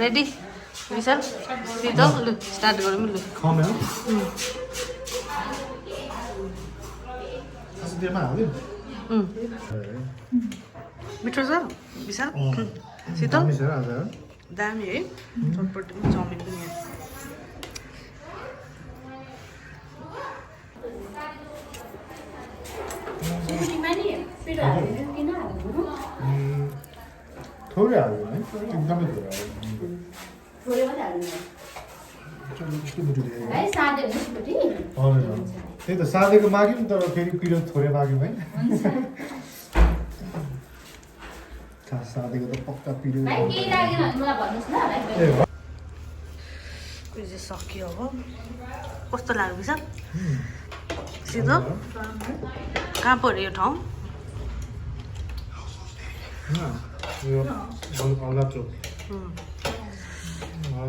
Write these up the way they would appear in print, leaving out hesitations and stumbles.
Ready? Vishal? Sito? Look, start गरौँ लु. खम्यो असि त्यसमा हाल्दियो मिठो छ विशाल शीतल दामी छ आज दामी है चटपटी चाउमिन पनि यहाँ थोरै हाल्यो है एकदमै थोरै हाल्यो थोरै मात्रै हाल्नु है सादे हुनुपट्टि हजुर त्यही त सादेको माग्यौँ तर फेरि पिरो थोरै माग्यौँ है खास सादेको त पक्का पिरो भाइ के लागेन भने मलाई भन्नुस् ल भाइ यो चाहिँ सक्यो अब कस्तो लाग्यो विशाल सिधो कहाँ पऱ्यो यो ठाउँ यो हल्दा चोक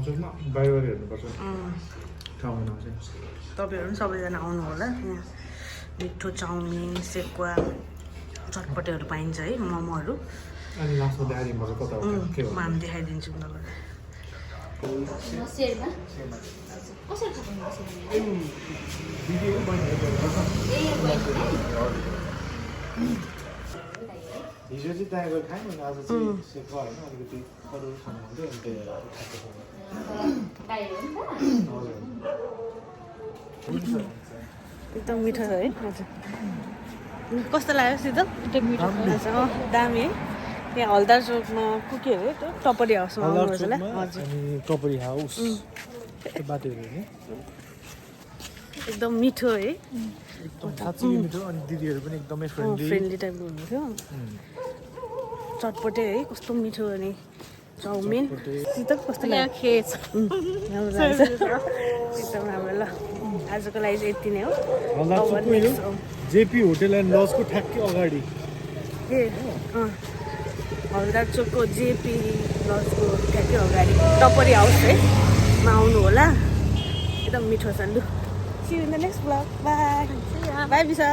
चोकमा बाहिर हेर्नुपर्छ ठाउँमा चाहिँ तपाईँहरू पनि सबैजना आउनु होला यहाँ मिठो चाउमिन सेकुवा चटपटेहरू पाइन्छ है मोमोहरू अनि लास्टमा देखाइदिनुपर्छ कता हो के हो म हामी देखाइदिन्छु उनीहरूलाई सेरमा कसरी खानु भिडियो हिजो चाहिँ त्यहाँ गएर खायौँ अनि आज चाहिँ सेक्वा होइन अलिकति अरू खानु हुन्थ्यो अनि त्यही भएर एकदम मिठो छ है हजुर कस्तो लाग्यो शीतल मिठो दामी है यहाँ हलदार चोकमा के अरे त्यो टपरी हाउसमा आउनुपर्छ होला हजुर अनि टपरी हाउस त्यो बाटोहरू होइन एकदम मिठो है एकदम साँच्चै मिठो अनि दिदीहरू पनि एकदमै फ्रेन्डली टाइपको हुनुहुन्थ्यो चटपटे है कस्तो मिठो अनि चाउमिन शीतल कस्तो लाग्यो एकदम राम्रो ल आजको लागि चाहिँ यति नै हो जेपी होटेल एन्ड लजको ठ्याक्कै अगाडि के हलदार चोकको जेपी लजको ठ्याक्कै अगाडि टपरी हाउस है मा आउनु होला एकदम मिठो छ लु see you in the next blog bye bye बिसा